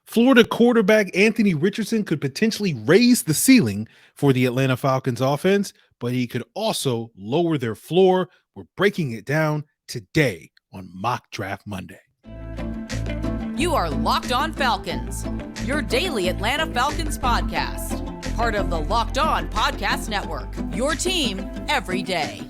Florida quarterback Anthony Richardson could potentially raise the ceiling for the Atlanta Falcons offense, but he could also lower their floor. We're breaking it down today on Mock Draft Monday. You are Locked On Falcons, your daily Atlanta Falcons podcast. Part of the Locked On Podcast Network, your team every day.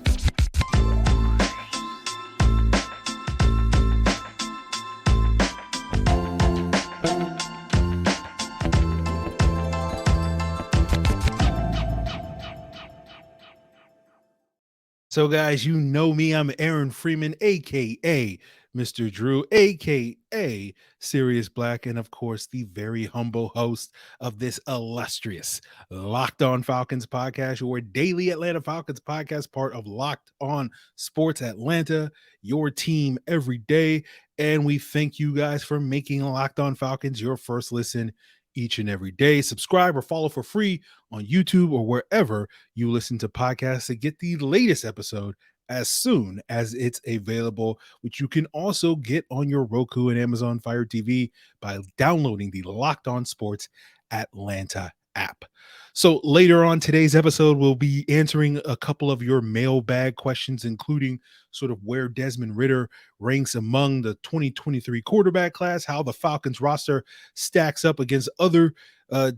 So, guys, you know me. I'm Aaron Freeman, a.k.a. Mr. Drew, a.k.a. Sirius Black, and, of course, the very humble host of this illustrious Locked On Falcons podcast, your daily Atlanta Falcons podcast, part of Locked On Sports Atlanta, your team every day. And we thank you guys for making Locked On Falcons your first listen each and every day. Subscribe or follow for free on YouTube or wherever you listen to podcasts to get the latest episode as soon as it's available, which you can also get on your Roku and Amazon Fire TV by downloading the Locked On Sports Atlanta app. So later on today's episode, we'll be answering a couple of your mailbag questions, including sort of where Desmond Ritter ranks among the 2023 quarterback class, how the Falcons roster stacks up against other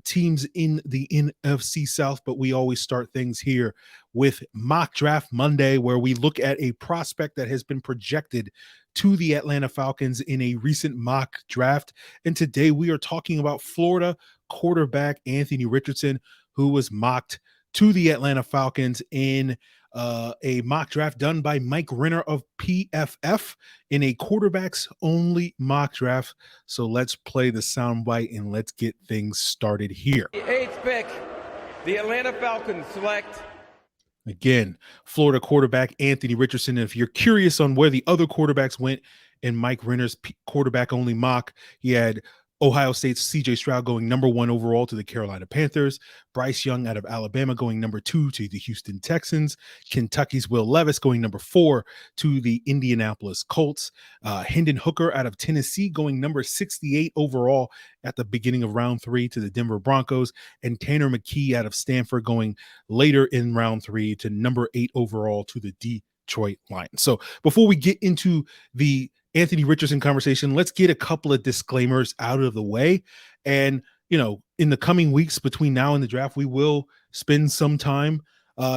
teams in the NFC South. But we always start things here with Mock Draft Monday, where we look at a prospect that has been projected to the Atlanta Falcons in a recent mock draft. And today we are talking about Florida quarterback Anthony Richardson, who was mocked to the Atlanta Falcons in a mock draft done by Mike Renner of PFF in a quarterbacks only mock draft. So let's play the soundbite and let's get things started here. The eighth pick, the Atlanta Falcons select. Again, Florida quarterback Anthony Richardson. And if you're curious on where the other quarterbacks went in Mike Renner's quarterback only mock, he had Ohio State's C.J. Stroud going number 1 overall to the Carolina Panthers, Bryce Young out of Alabama going number 2 to the Houston Texans, Kentucky's Will Levis going number 4 to the Indianapolis Colts, Hendon Hooker out of Tennessee going number 68 overall at the beginning of round 3 to the Denver Broncos, and Tanner McKee out of Stanford going later in round 3 to number 8 overall to the Detroit Lions. So before we get into the Anthony Richardson conversation, let's get a couple of disclaimers out of the way. And, you know, in the coming weeks between now and the draft, we will spend some time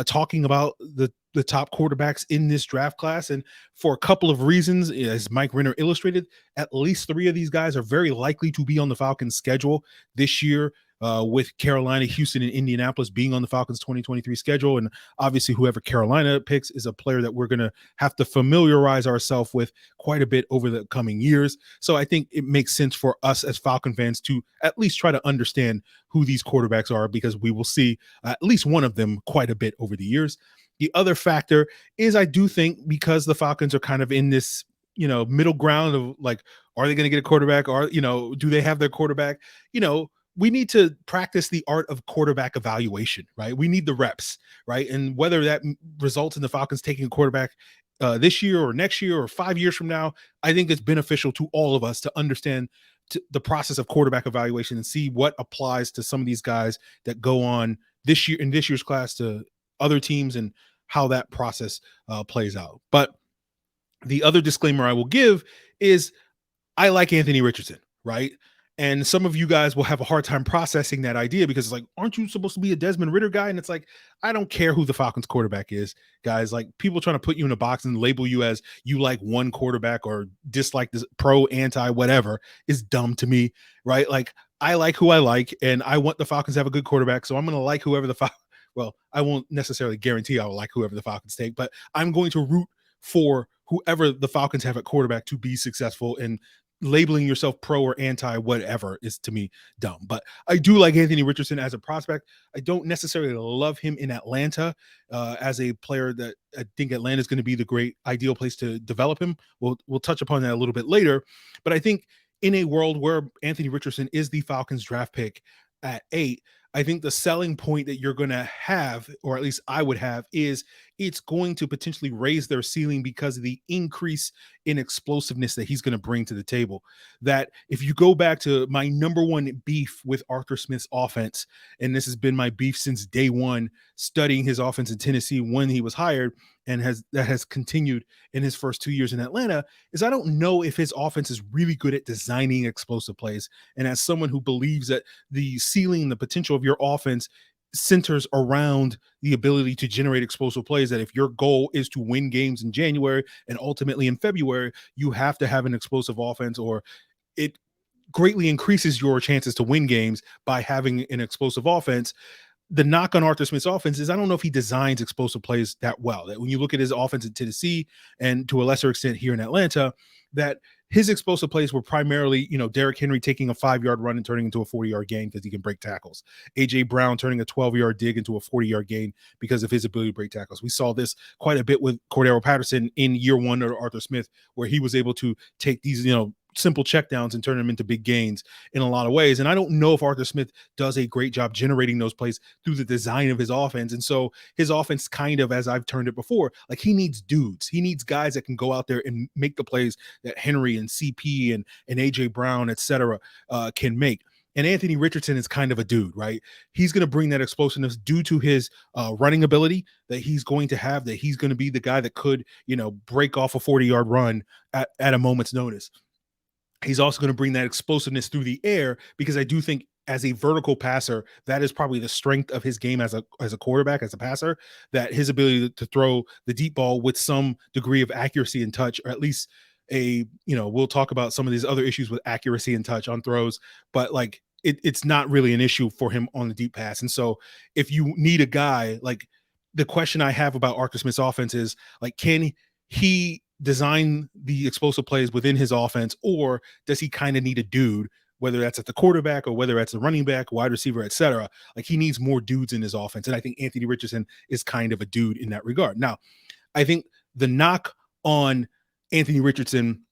talking about the top quarterbacks in this draft class. And for a couple of reasons, as Mike Renner illustrated, at least 3 of these guys are very likely to be on the Falcons schedule this year, with Carolina, Houston, and Indianapolis being on the Falcons 2023 schedule. And obviously whoever Carolina picks is a player that we're going to have to familiarize ourselves with quite a bit over the coming years. So I think it makes sense for us as Falcon fans to at least try to understand who these quarterbacks are, because we will see at least one of them quite a bit over the years. The other factor is I do think, because the Falcons are kind of in this, you know, middle ground of like, are they going to get a quarterback, or, you know, do they have their quarterback? You know, we need to practice the art of quarterback evaluation, right? We need the reps, right? And whether that results in the Falcons taking a quarterback this year or next year or 5 years from now, I think it's beneficial to all of us to understand the process of quarterback evaluation and see what applies to some of these guys that go on this year in this year's class to other teams and how that process plays out. But the other disclaimer I will give is I like Anthony Richardson, right? And some of you guys will have a hard time processing that idea because it's like, aren't you supposed to be a Desmond Ritter guy? And it's like, I don't care who the Falcons quarterback is, guys. Like, people trying to put you in a box and label you as you like one quarterback or dislike this pro, anti, whatever is dumb to me, right? Like, I like who I like, and I want the Falcons to have a good quarterback. So I'm going to like whoever well, I won't necessarily guarantee I will like whoever the Falcons take, but I'm going to root for whoever the Falcons have at quarterback to be successful, and labeling yourself pro or anti whatever is to me dumb. But I do like Anthony Richardson as a prospect. I don't necessarily love him in Atlanta as a player that I think Atlanta is going to be the great ideal place to develop him. We'll touch upon that a little bit later. But I think in a world where Anthony Richardson is the Falcons draft pick at 8, I think the selling point that you're going to have, or at least I would have, is it's going to potentially raise their ceiling because of the increase in explosiveness that he's going to bring to the table. That if you go back to my number one beef with Arthur Smith's offense, and this has been my beef since day one, studying his offense in Tennessee when he was hired, and that has continued in his first 2 years in Atlanta, is I don't know if his offense is really good at designing explosive plays. And as someone who believes that the ceiling and the potential of your offense centers around the ability to generate explosive plays, that if your goal is to win games in January and ultimately in February, you have to have an explosive offense, or it greatly increases your chances to win games by having an explosive offense. The knock on Arthur Smith's offense is I don't know if he designs explosive plays that well. That when you look at his offense in Tennessee and to a lesser extent here in Atlanta, that his explosive plays were primarily, Derrick Henry taking a 5-yard run and turning into a 40-yard gain because he can break tackles. A.J. Brown turning a 12-yard dig into a 40-yard gain because of his ability to break tackles. We saw this quite a bit with Cordero Patterson in year one under Arthur Smith, where he was able to take these, simple checkdowns and turn them into big gains in a lot of ways. And I don't know if Arthur Smith does a great job generating those plays through the design of his offense. And so his offense kind of, as I've turned it before, like he needs dudes. He needs guys that can go out there and make the plays that Henry and CP and AJ Brown, et cetera, can make. And Anthony Richardson is kind of a dude, right? He's going to bring that explosiveness due to his running ability that he's going to have, that he's going to be the guy that could, break off a 40-yard run at a moment's notice. He's also going to bring that explosiveness through the air, because I do think as a vertical passer, that is probably the strength of his game as a quarterback, as a passer, that his ability to throw the deep ball with some degree of accuracy and touch, or at least we'll talk about some of these other issues with accuracy and touch on throws, but like it's not really an issue for him on the deep pass. And so if you need a guy, like the question I have about Arthur Smith's offense is like, can he design the explosive plays within his offense, or does he kind of need a dude, whether that's at the quarterback or whether that's the running back, wide receiver, et cetera? Like he needs more dudes in his offense. And I think Anthony Richardson is kind of a dude in that regard. Now, I think the knock on Anthony Richardson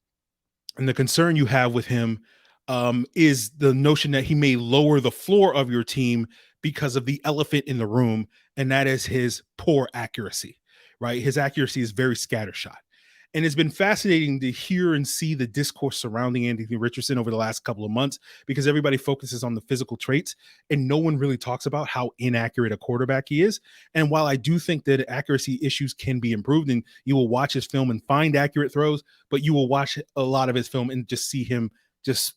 and the concern you have with him is the notion that he may lower the floor of your team because of the elephant in the room, and that is his poor accuracy, right? His accuracy is very scattershot. And it's been fascinating to hear and see the discourse surrounding Anthony Richardson over the last couple of months, because everybody focuses on the physical traits and no one really talks about how inaccurate a quarterback he is. And while I do think that accuracy issues can be improved, and you will watch his film and find accurate throws, but you will watch a lot of his film and just see him just,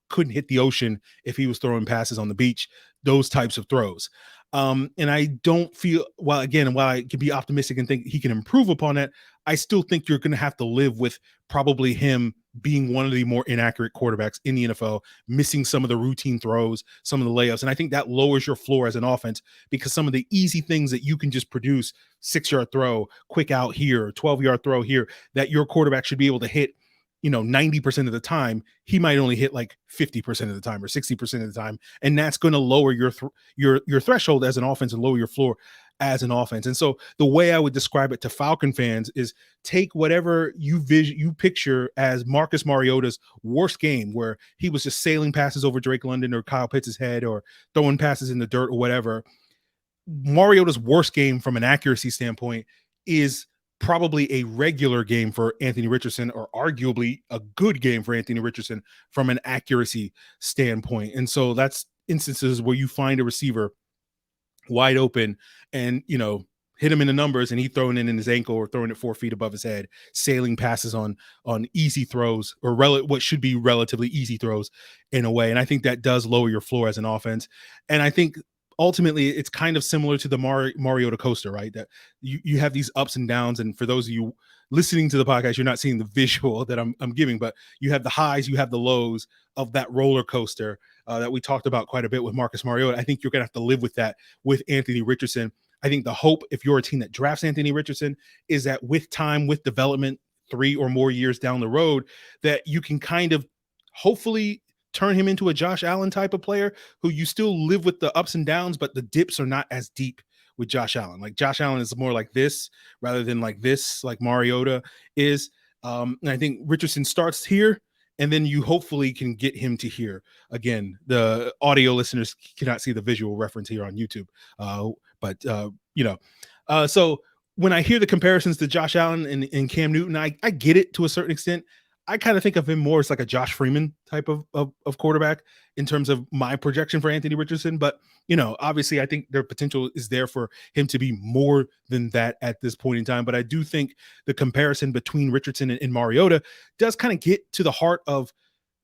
couldn't hit the ocean if he was throwing passes on the beach, those types of throws. And I don't feel, while I can be optimistic and think he can improve upon that, I still think you're going to have to live with probably him being one of the more inaccurate quarterbacks in the NFL, missing some of the routine throws, some of the layups. And I think that lowers your floor as an offense, because some of the easy things that you can just produce, 6-yard throw, quick out here, 12-yard throw here, that your quarterback should be able to hit 90% of the time, he might only hit like 50% of the time or 60% of the time. And that's going to lower your threshold as an offense and lower your floor as an offense. And so the way I would describe it to Falcon fans is take whatever you picture as Marcus Mariota's worst game, where he was just sailing passes over Drake London or Kyle Pitts' head or throwing passes in the dirt or whatever. Mariota's worst game from an accuracy standpoint is probably a regular game for Anthony Richardson, or arguably a good game for Anthony Richardson from an accuracy standpoint. And so that's instances where you find a receiver wide open and, hit him in the numbers and he throwing it in his ankle or throwing it 4 feet above his head, sailing passes on easy throws, or what should be relatively easy throws in a way. And I think that does lower your floor as an offense. And I think ultimately it's kind of similar to the Mariota coaster, right? That you have these ups and downs. And for those of you listening to the podcast, you're not seeing the visual that I'm giving, but you have the highs, you have the lows of that roller coaster that we talked about quite a bit with Marcus Mariota. I think you're going to have to live with that with Anthony Richardson. I think the hope, if you're a team that drafts Anthony Richardson, is that with time, with development, 3 or more years down the road, that you can kind of hopefully turn him into a Josh Allen type of player, who you still live with the ups and downs, but the dips are not as deep with Josh Allen. Like Josh Allen is more like this rather than like this, like Mariota is. And I think Richardson starts here and then you hopefully can get him to hear. Again, the audio listeners cannot see the visual reference here on YouTube, but so when I hear the comparisons to Josh Allen and Cam Newton, I get it to a certain extent. I kind of think of him more as like a Josh Freeman type of quarterback in terms of my projection for Anthony Richardson. But, obviously I think their potential is there for him to be more than that at this point in time. But I do think the comparison between Richardson and Mariota does kind of get to the heart of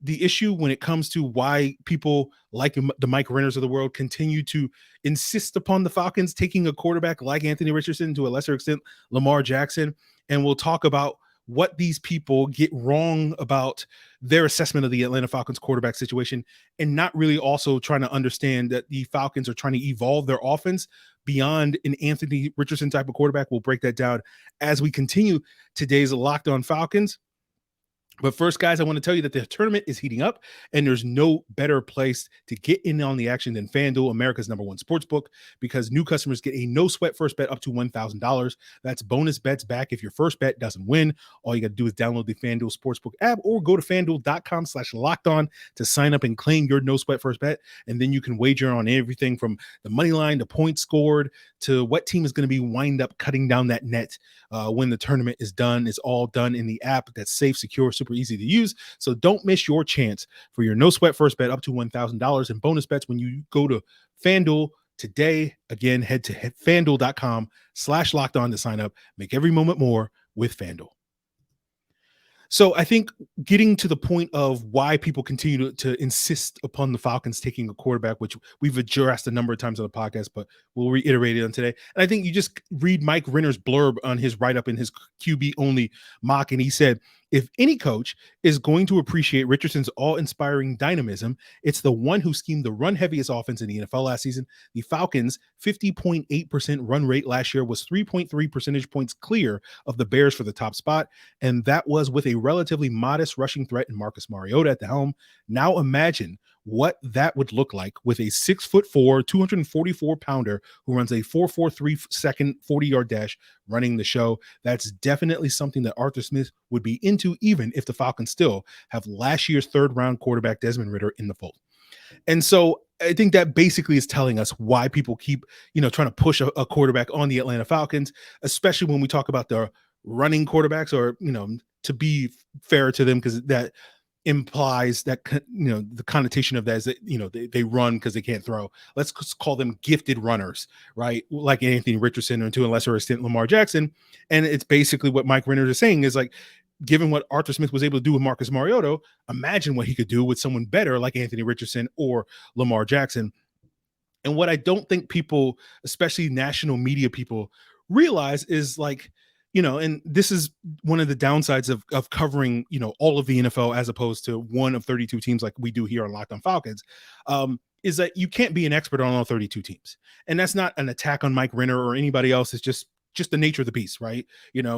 the issue when it comes to why people like the Mike Renners of the world continue to insist upon the Falcons taking a quarterback like Anthony Richardson, to a lesser extent, Lamar Jackson. And we'll talk about what these people get wrong about their assessment of the Atlanta Falcons quarterback situation, and not really also trying to understand that the Falcons are trying to evolve their offense beyond an Anthony Richardson type of quarterback. We'll break that down as we continue today's Locked On Falcons. But first, guys, I want to tell you that the tournament is heating up, and there's no better place to get in on the action than FanDuel, America's #1 sportsbook, because new customers get a no-sweat first bet up to $1,000. That's bonus bets back if your first bet doesn't win. All you got to do is download the FanDuel Sportsbook app or go to FanDuel.com/lockedon to sign up and claim your no-sweat first bet, and then you can wager on everything from the money line to points scored to what team is going to be wind up cutting down that net when the tournament is done. It's all done in the app that's safe, secure, super easy to use. So don't miss your chance for your no sweat first bet up to $1,000 in bonus bets when you go to FanDuel today. Again, head to FanDuel.com/lockedon to sign up. Make every moment more with FanDuel. So I think getting to the point of why people continue to insist upon the Falcons taking a quarterback, which we've addressed a number of times on the podcast, but we'll reiterate it on today. And I think you just read Mike Renner's blurb on his write-up in his QB only mock, and he said, if any coach is going to appreciate Richardson's awe-inspiring dynamism, it's the one who schemed the run-heaviest offense in the NFL last season. The Falcons' 50.8% run rate last year was 3.3 percentage points clear of the Bears for the top spot, and that was with a relatively modest rushing threat in Marcus Mariota at the helm. Now imagine what that would look like with a 6'4", 244-pounder who runs a 4.43 second 40-yard dash running the show. That's definitely something that Arthur Smith would be into, even if the Falcons still have last year's third-round quarterback Desmond Ritter in the fold. And so I think that basically is telling us why people keep, trying to push a quarterback on the Atlanta Falcons, especially when we talk about the running quarterbacks, or, to be fair to them, because that implies that, the connotation of that is that, they run because they can't throw. Let's call them gifted runners, right? Like Anthony Richardson, or to a lesser extent Lamar Jackson. And it's basically what Mike Renner is saying is like, given what Arthur Smith was able to do with Marcus Mariota, imagine what he could do with someone better like Anthony Richardson or Lamar Jackson. And what I don't think people, especially national media people, realize is like, and this is one of the downsides of covering, all of the NFL as opposed to one of 32 teams like we do here on Locked On Falcons, is that you can't be an expert on all 32 teams. And that's not an attack on Mike Renner or anybody else. It's just the nature of the beast, right?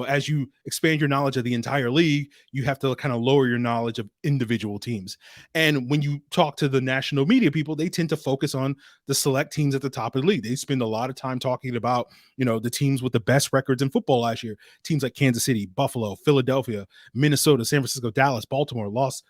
As you expand your knowledge of the entire league, you have to kind of lower your knowledge of individual teams. And when you talk to the national media people, they tend to focus on the select teams at the top of the league. They spend a lot of time talking about, the teams with the best records in football last year, teams like Kansas City, Buffalo, Philadelphia, Minnesota, San Francisco, Dallas, Baltimore, Los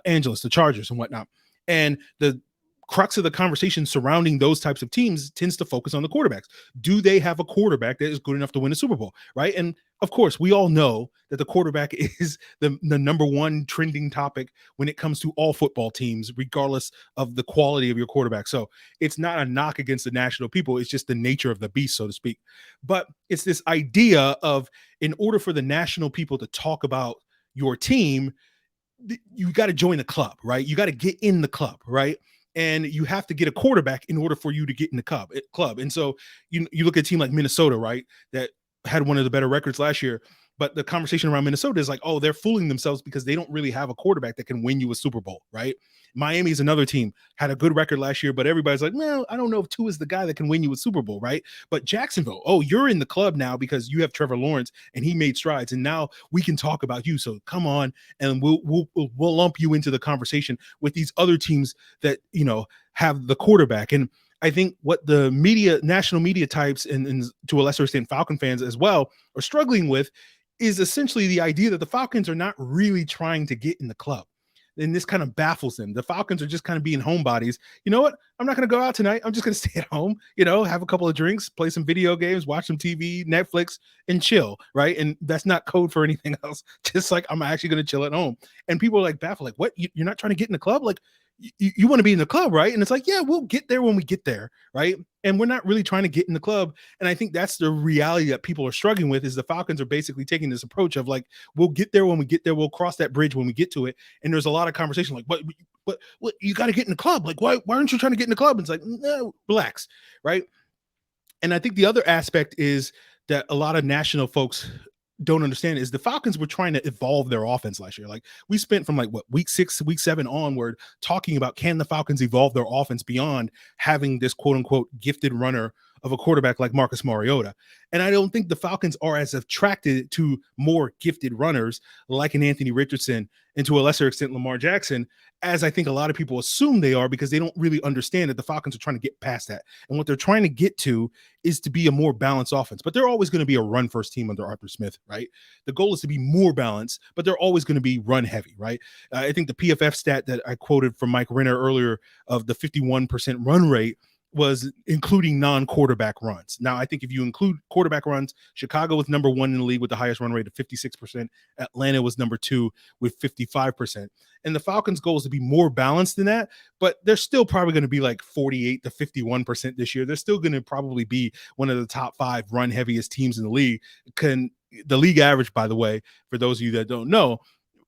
Angeles, the Chargers and whatnot. And the crux of the conversation surrounding those types of teams tends to focus on the quarterbacks. Do they have a quarterback that is good enough to win a Super Bowl, right? And of course, we all know that the quarterback is the number one trending topic when it comes to all football teams, regardless of the quality of your quarterback. So it's not a knock against the national people. It's just the nature of the beast, so to speak. But it's this idea of, in order for the national people to talk about your team, you got to join the club, right? You got to get in the club, right? And you have to get a quarterback in order for you to get in the club. And so you look at a team like Minnesota, right, that had one of the better records last year. But the conversation around Minnesota is like, oh, they're fooling themselves because they don't really have a quarterback that can win you a Super Bowl, right? Miami is another team, had a good record last year, but everybody's like, well, I don't know if Tua is the guy that can win you a Super Bowl, right? But Jacksonville, oh, you're in the club now because you have Trevor Lawrence and he made strides, and now we can talk about you. So come on, and we'll lump you into the conversation with these other teams that have the quarterback. And I think what the media, national media types, and to a lesser extent Falcon fans as well, are struggling with is essentially the idea that the Falcons are not really trying to get in the club. and this kind of baffles them. The Falcons are just kind of being homebodies. You know what? I'm not going to go out tonight. I'm just going to stay at home, have a couple of drinks, play some video games, watch some TV, Netflix, and chill, right? And that's not code for anything else. Just like I'm actually going to chill at home. And people are like baffled, like, what? You're not trying to get in the club? Like, you want to be in the club, right? And it's like, yeah, we'll get there when we get there, right? And we're not really trying to get in the club. And I think that's the reality that people are struggling with, is the Falcons are basically taking this approach of like, we'll get there when we get there. We'll cross that bridge when we get to it. And there's a lot of conversation like, what you got to get in the club. Like, why aren't you trying to get in the club? And it's like, no, relax, right? And I think the other aspect is that a lot of national folks don't understand is the Falcons were trying to evolve their offense last year. Like, we spent from week 6 to week 7 onward talking about, can the Falcons evolve their offense beyond having this quote unquote gifted runner of a quarterback like Marcus Mariota. And I don't think the Falcons are as attracted to more gifted runners like an Anthony Richardson, and to a lesser extent Lamar Jackson, as I think a lot of people assume they are, because they don't really understand that the Falcons are trying to get past that. And what they're trying to get to is to be a more balanced offense. But they're always going to be a run first team under Arthur Smith, right? The goal is to be more balanced, but they're always going to be run heavy, right? I think the PFF stat that I quoted from Mike Renner earlier of the 51% run rate was including non-quarterback runs. Now, I think if you include quarterback runs, Chicago was number 1 in the league with the highest run rate of 56%. Atlanta was number 2 with 55%. And the Falcons' goal is to be more balanced than that, but they're still probably going to be like 48 to 51% this year. They're still going to probably be one of the top 5 run heaviest teams in the league. The league average, by the way, for those of you that don't know,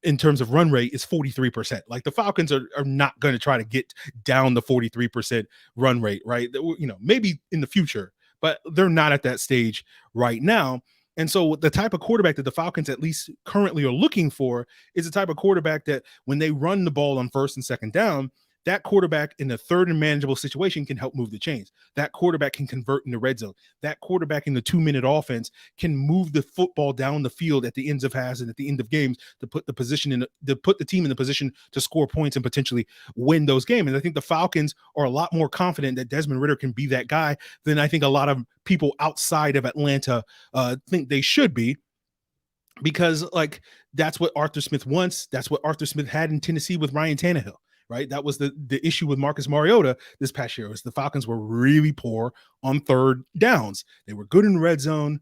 in terms of run rate, is 43%. Like, the Falcons are not going to try to get down the 43% run rate, right? Maybe in the future, but they're not at that stage right now. And so the type of quarterback that the Falcons at least currently are looking for is the type of quarterback that when they run the ball on first and second down, that quarterback in a third and manageable situation can help move the chains. That quarterback can convert in the red zone. That quarterback in the 2-minute offense can move the football down the field at the ends of halves and at the end of games to put the team in the position to score points and potentially win those games. And I think the Falcons are a lot more confident that Desmond Ritter can be that guy than I think a lot of people outside of Atlanta think they should be. Because that's what Arthur Smith wants. That's what Arthur Smith had in Tennessee with Ryan Tannehill. Right. That was the issue with Marcus Mariota this past year, was the Falcons were really poor on third downs. They were good in red zone.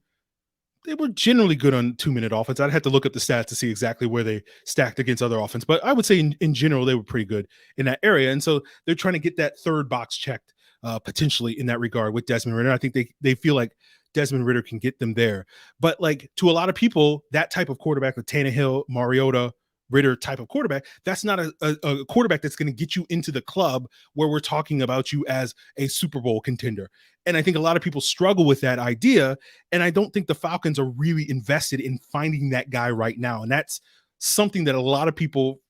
They were generally good on 2-minute offense. I'd have to look up the stats to see exactly where they stacked against other offense, but I would say in general, they were pretty good in that area. And so they're trying to get that third box checked potentially in that regard with Desmond Ritter. I think they feel like Desmond Ritter can get them there. But to a lot of people, that type of quarterback with Tannehill, Mariota, Ritter type of quarterback, that's not a quarterback that's going to get you into the club where we're talking about you as a Super Bowl contender. And I think a lot of people struggle with that idea. And I don't think the Falcons are really invested in finding that guy right now. And that's something that a lot of people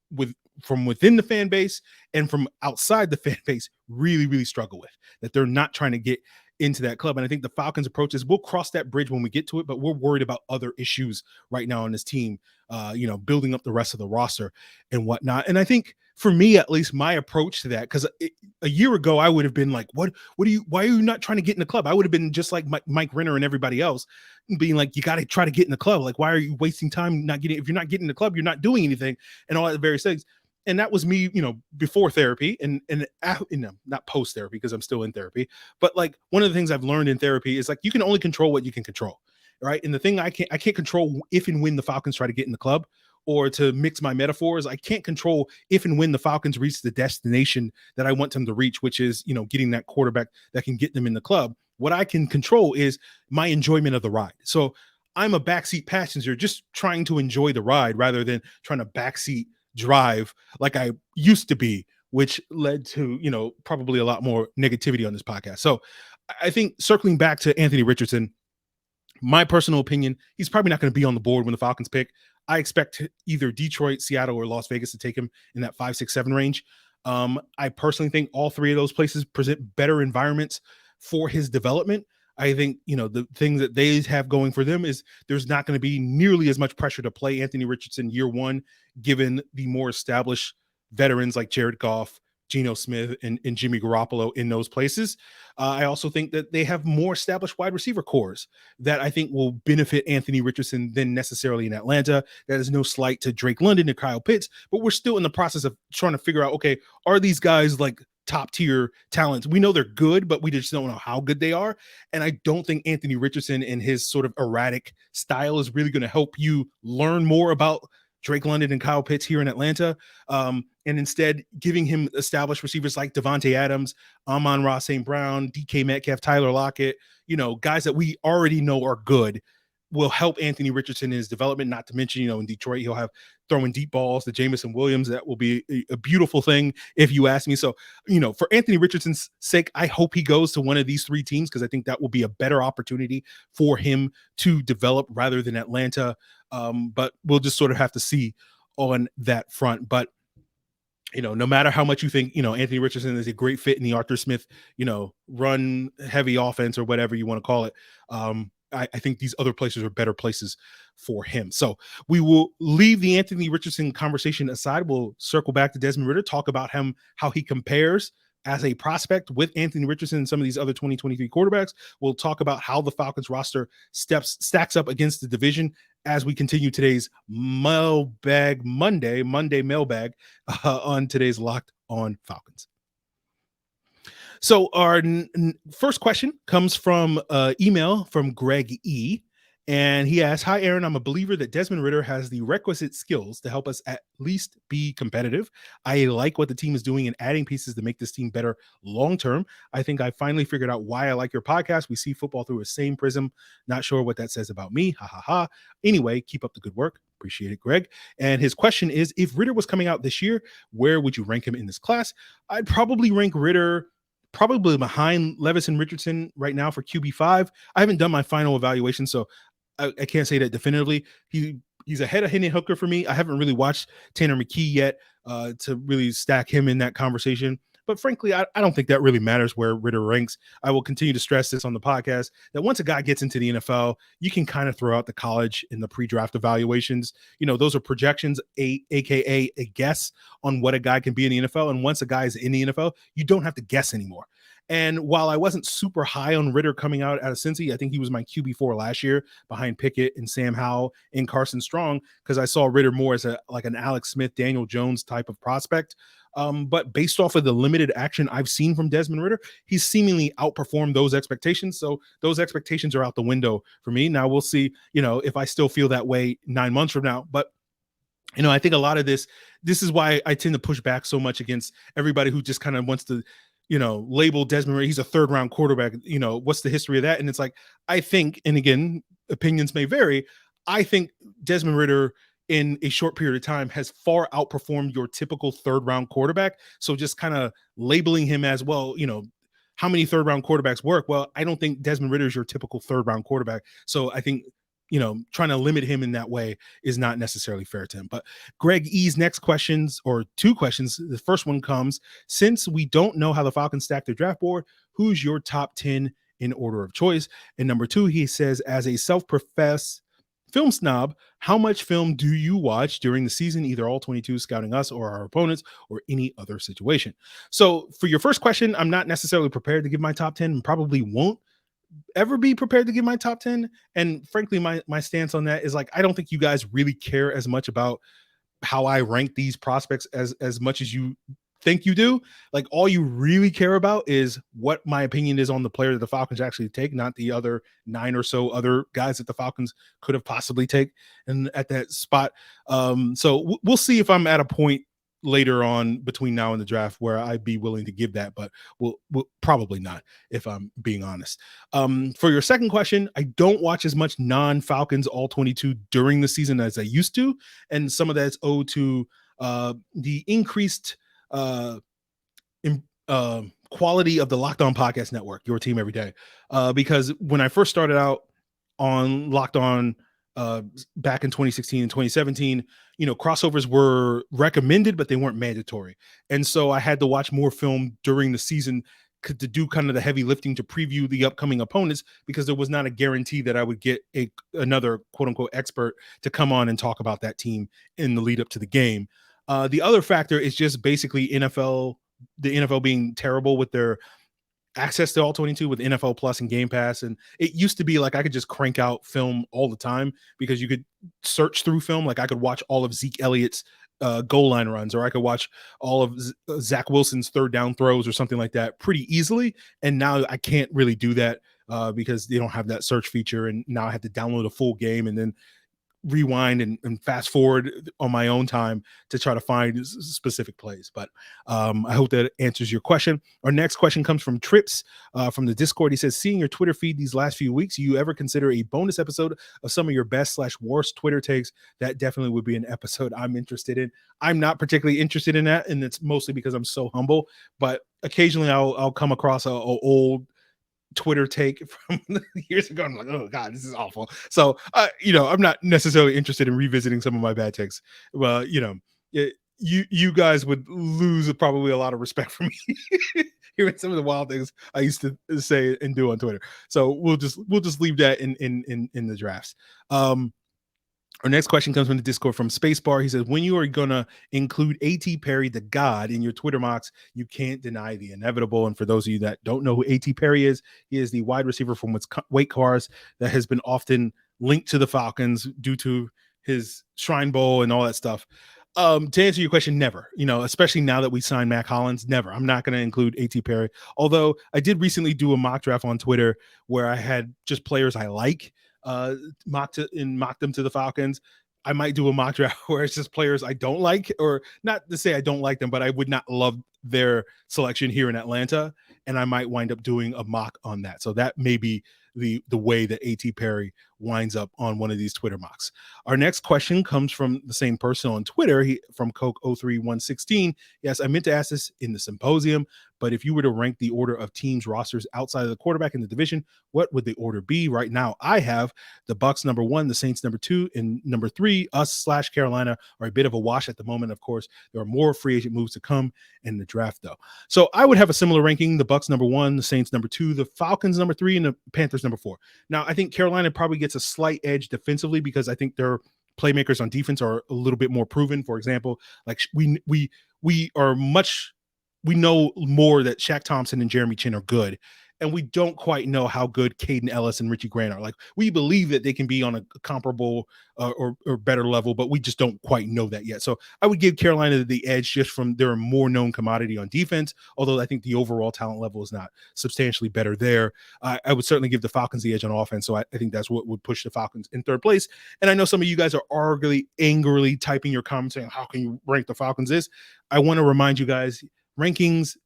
from within the fan base and from outside the fan base really, really struggle with, that they're not trying to get into that club. And I think the Falcons' approach is, we'll cross that bridge when we get to it, but we're worried about other issues right now on this team, building up the rest of the roster and whatnot. And I think for me, at least, my approach to that, because a year ago, I would have been like, why are you not trying to get in the club? I would have been just like Mike Renner and everybody else, being like, you got to try to get in the club. Like, why are you wasting time if you're not getting in the club, you're not doing anything, and all that various things. And that was me, before therapy and not post therapy, because I'm still in therapy. But one of the things I've learned in therapy is you can only control what you can control, right? And the thing I can't control if and when the Falcons try to get in the club, or to mix my metaphors, I can't control if and when the Falcons reach the destination that I want them to reach, which is, getting that quarterback that can get them in the club. What I can control is my enjoyment of the ride. So I'm a backseat passenger, just trying to enjoy the ride rather than trying to backseat drive like I used to be, which led to, probably a lot more negativity on this podcast. So I think, circling back to Anthony Richardson, my personal opinion, he's probably not going to be on the board when the Falcons pick. I expect either Detroit, Seattle, or Las Vegas to take him in that 5, 6, 7 range. I personally think all 3 of those places present better environments for his development. I think, the thing that they have going for them is there's not going to be nearly as much pressure to play Anthony Richardson year one, given the more established veterans like Jared Goff, Geno Smith and Jimmy Garoppolo in those places. I also think that they have more established wide receiver cores that I think will benefit Anthony Richardson than necessarily in Atlanta. That is no slight to Drake London and Kyle Pitts, but we're still in the process of trying to figure out, okay, are these guys like top tier talents? We know they're good, but we just don't know how good they are. And I don't think Anthony Richardson and his sort of erratic style is really going to help you learn more about Drake London and Kyle Pitts here in Atlanta. And instead giving him established receivers like Devontae Adams, Amon-Ra St. Brown, DK Metcalf, Tyler Lockett, guys that we already know are good, will help Anthony Richardson in his development. Not to mention, in Detroit, he'll have throwing deep balls to Jamison Williams. That will be a beautiful thing, if you ask me. So, for Anthony Richardson's sake, I hope he goes to one of these three teams, because I think that will be a better opportunity for him to develop rather than Atlanta. But we'll just sort of have to see on that front. But, no matter how much you think, Anthony Richardson is a great fit in the Arthur Smith, run heavy offense or whatever you want to call it, I think these other places are better places for him. So we will leave the Anthony Richardson conversation aside. We'll circle back to Desmond Ritter, talk about him, how he compares as a prospect with Anthony Richardson and some of these other 2023 quarterbacks. We'll talk about how the Falcons roster stacks up against the division as we continue today's Mailbag Monday mailbag on today's Locked On Falcons. So our first question comes from email from Greg E. And he asks, "Hi, Aaron. I'm a believer that Desmond Ritter has the requisite skills to help us at least be competitive. I like what the team is doing and adding pieces to make this team better long-term. I think I finally figured out why I like your podcast. We see football through the same prism. Not sure what that says about me. Ha, ha, ha. Anyway, keep up the good work. Appreciate it, Greg." And his question is, if Ritter was coming out this year, where would you rank him in this class? I'd probably rank Ritter probably behind Levis and Richardson right now for QB5. I haven't done my final evaluation, so I can't say that definitively. He's ahead of Hendon Hooker for me. I haven't really watched Tanner McKee yet to really stack him in that conversation. But frankly, I don't think that really matters where Ritter ranks. I will continue to stress this on the podcast, that once a guy gets into the NFL, you can kind of throw out the college in the pre-draft evaluations. Those are projections, aka a guess on what a guy can be in the NFL. And once a guy is in the NFL, you don't have to guess anymore. And while I wasn't super high on Ritter coming out of Cincy, I think he was my QB4 last year behind Pickett and Sam Howell and Carson Strong, because I saw Ritter more as like an Alex Smith, Daniel Jones type of prospect. But based off of the limited action I've seen from Desmond Ritter, he's seemingly outperformed those expectations. So those expectations are out the window for me. Now we'll see, if I still feel that way 9 months from now. But I think a lot of this is why I tend to push back so much against everybody who just kind of wants to label Desmond Ritter, he's a third round quarterback. What's the history of that? And it's like, I think, and again, opinions may vary, I think Desmond Ritter in a short period of time has far outperformed your typical third round quarterback. So just kind of labeling him as, well, how many third round quarterbacks work? Well, I don't think Desmond Ritter is your typical third round quarterback. So I think, trying to limit him in that way is not necessarily fair to him. But Greg E's next questions, or two questions. The first one comes, since we don't know how the Falcons stack their draft board, who's your top 10 in order of choice? And number two, he says, as a self-professed film snob, how much film do you watch during the season, either all 22 scouting us or our opponents or any other situation? So for your first question, I'm not necessarily prepared to give my top 10 and probably won't ever be prepared to give my top 10. And frankly, my stance on that is like, I don't think you guys really care as much about how I rank these prospects as much as you think you do. Like, all you really care about is what my opinion is on the player that the Falcons actually take, not the other 9 or so other guys that the Falcons could have possibly take and at that spot. So we'll see if I'm at a point later on between now and the draft where I'd be willing to give that, but we'll probably not, if I'm being honest. For your second question, I don't watch as much non-Falcons all 22 during the season as I used to, and some of that's owed to the increased quality of the Locked On Podcast Network, your team every day. Because when I first started out on Locked On back in 2016 and 2017, crossovers were recommended, but they weren't mandatory. And so I had to watch more film during the season to do kind of the heavy lifting to preview the upcoming opponents, because there was not a guarantee that I would get another quote unquote expert to come on and talk about that team in the lead up to the game. The other factor is just basically NFL the NFL being terrible with their access to all 22 with NFL Plus and Game Pass. And it used to be like I could just crank out film all the time because you could search through film. Like I could watch all of Zeke Elliott's goal line runs, or I could watch all of Zach Wilson's third down throws or something like that pretty easily. And now I can't really do that because they don't have that search feature. And now I have to download a full game and then rewind and fast forward on my own time to try to find specific plays. But I hope that answers your question. Our next question comes from Trips from the Discord. He says, seeing your Twitter feed these last few weeks, you ever consider a bonus episode of some of your best/worst Twitter takes? That definitely would be an episode I'm interested in. I'm not particularly interested in that, and it's mostly because I'm so humble, but occasionally I'll come across a old Twitter take from years ago. I'm like, oh God, this is awful. So, I'm not necessarily interested in revisiting some of my bad takes. Well, you guys would lose probably a lot of respect for me hearing some of the wild things I used to say and do on Twitter. So we'll just leave that in the drafts. Our next question comes from the Discord from Spacebar. He says, when you are going to include A.T. Perry, the God, in your Twitter mocks, you can't deny the inevitable. And for those of you that don't know who A.T. Perry is, he is the wide receiver from Wake Forest that has been often linked to the Falcons due to his Shrine Bowl and all that stuff. To answer your question, never, especially now that we signed Mac Hollins, never. I'm not going to include A.T. Perry. Although I did recently do a mock draft on Twitter where I had just players I like mocked them to the Falcons. I might do a mock draft where it's just players I don't like, or not to say I don't like them, but I would not love their selection here in Atlanta. And I might wind up doing a mock on that. So that may be the way that A.T. Perry winds up on one of these Twitter mocks. Our next question comes from the same person on Twitter, from Coke 03116. Yes, I meant to ask this in the symposium, but if you were to rank the order of teams rosters outside of the quarterback in the division, what would the order be? Right now, I have the Bucs number 1, the Saints number 2, and number 3, us/Carolina are a bit of a wash at the moment. Of course, there are more free agent moves to come in the draft, though. So I would have a similar ranking: the Bucs number 1, the Saints number 2, the Falcons number 3, and the Panthers number 4. Now, I think Carolina probably gets a slight edge defensively because I think their playmakers on defense are a little bit more proven. For example, like we know more that Shaq Thompson and Jeremy Chin are good, and we don't quite know how good Caden Ellis and Richie Grant are. Like, we believe that they can be on a comparable or better level, but we just don't quite know that yet. So I would give Carolina the edge just from their more known commodity on defense, although I think the overall talent level is not substantially better there. I would certainly give the Falcons the edge on offense, so I think that's what would push the Falcons in third place. And I know some of you guys are angrily typing your comments saying, how can you rank the Falcons this? I want to remind you guys, rankings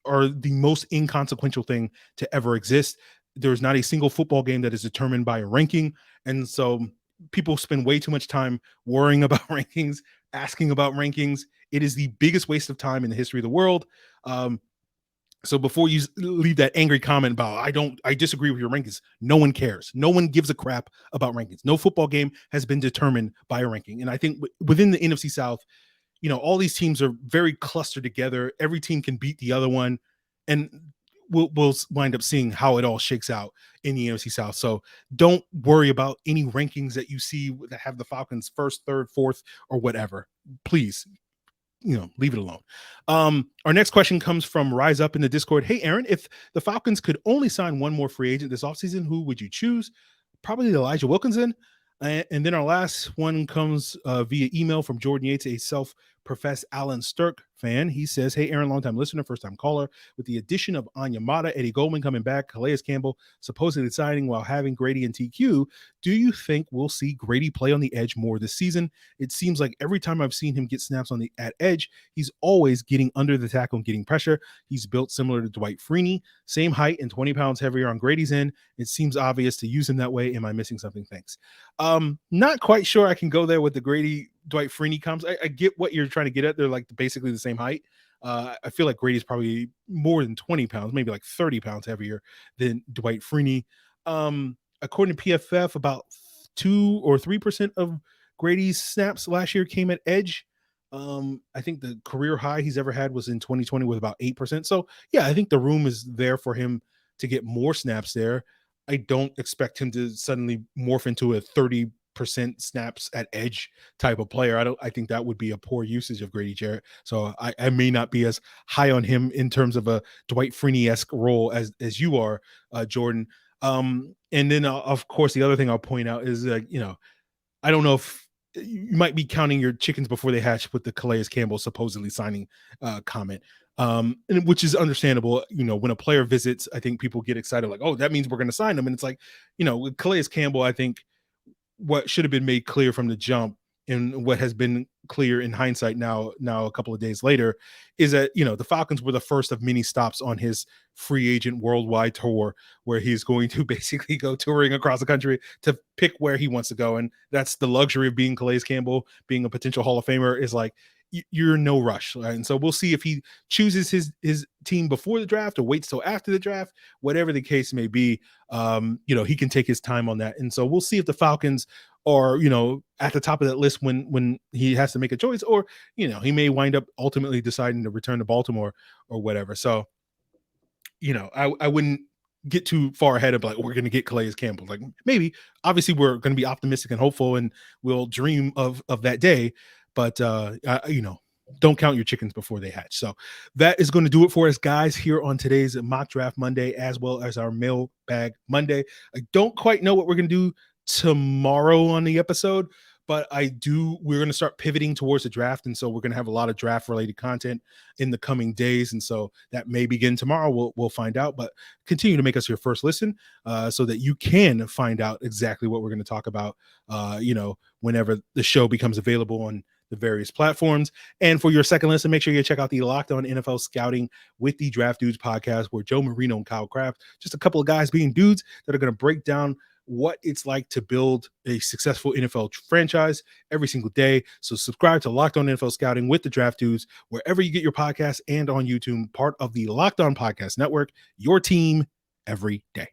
are the most inconsequential thing to ever exist. There's not a single football game that is determined by a ranking. And so people spend way too much time worrying about rankings, asking about rankings. It is the biggest waste of time in the history of the world. So before you leave that angry comment about, I disagree with your rankings, no one cares. No one gives a crap about rankings. No football game has been determined by a ranking. And I think within the NFC South, all these teams are very clustered together. Every team can beat the other one, and we'll wind up seeing how it all shakes out in the NFC South. So don't worry about any rankings that you see that have the Falcons first, third, fourth, or whatever. Please, leave it alone. Our next question comes from Rise Up in the Discord. Hey, Aaron, if the Falcons could only sign one more free agent this offseason, who would you choose? Probably Elijah Wilkinson. And then our last one comes via email from Jordan Yates, a self-professed Alan Stirk fan. He says, hey, Aaron, longtime listener, first-time caller. With the addition of Anya Mata, Eddie Goldman coming back, Calais Campbell supposedly signing while having Grady and TQ, do you think we'll see Grady play on the edge more this season? It seems like every time I've seen him get snaps at edge, he's always getting under the tackle and getting pressure. He's built similar to Dwight Freeney, same height and 20 pounds heavier on Grady's end. It seems obvious to use him that way. Am I missing something? Thanks. Not quite sure I can go there with the Grady Dwight Freeney comps. I get what you're trying to get at. They're like basically the same height. I feel like Grady's probably more than 20 pounds, maybe like 30 pounds heavier than Dwight Freeney. According to PFF, about 2 or 3% of Grady's snaps last year came at edge. I think the career high he's ever had was in 2020 with about 8%. So yeah, I think the room is there for him to get more snaps there. I don't expect him to suddenly morph into a 30 percent snaps at edge type of player. I think that would be a poor usage of Grady Jarrett. So I may not be as high on him in terms of a Dwight Freeney-esque role as you are, Jordan. And then of course the other thing I'll point out is I don't know if you might be counting your chickens before they hatch with the Calais Campbell supposedly signing comment. And which is understandable. When a player visits, I think people get excited, like, oh, that means we're going to sign them. And it's like, with Calais Campbell, I think what should have been made clear from the jump, and what has been clear in hindsight now a couple of days later, is that the Falcons were the first of many stops on his free agent worldwide tour, where he's going to basically go touring across the country to pick where he wants to go. And that's the luxury of being Calais Campbell, being a potential Hall of Famer, is like, you're in no rush. Right? And so we'll see if he chooses his team before the draft or waits till after the draft. Whatever the case may be, he can take his time on that. And so we'll see if the Falcons are, at the top of that list when he has to make a choice, or, he may wind up ultimately deciding to return to Baltimore or whatever. So, I wouldn't get too far ahead of like, we're going to get Calais Campbell. Like, maybe, obviously we're going to be optimistic and hopeful, and we'll dream of that day. But, don't count your chickens before they hatch. So that is going to do it for us, guys, here on today's Mock Draft Monday, as well as our Mailbag Monday. I don't quite know what we're going to do tomorrow on the episode, but we're going to start pivoting towards the draft. And so we're going to have a lot of draft related content in the coming days. And so that may begin tomorrow. We'll find out, but continue to make us your first listen so that you can find out exactly what we're going to talk about, whenever the show becomes available on the various platforms. And for your second listen, make sure you check out the Locked On NFL Scouting with the Draft Dudes podcast, where Joe Marino and Kyle Kraft, just a couple of guys being dudes that are going to break down what it's like to build a successful NFL franchise every single day. So subscribe to Locked On NFL Scouting with the Draft Dudes, wherever you get your podcasts, and on YouTube, part of the Locked On Podcast Network, your team every day.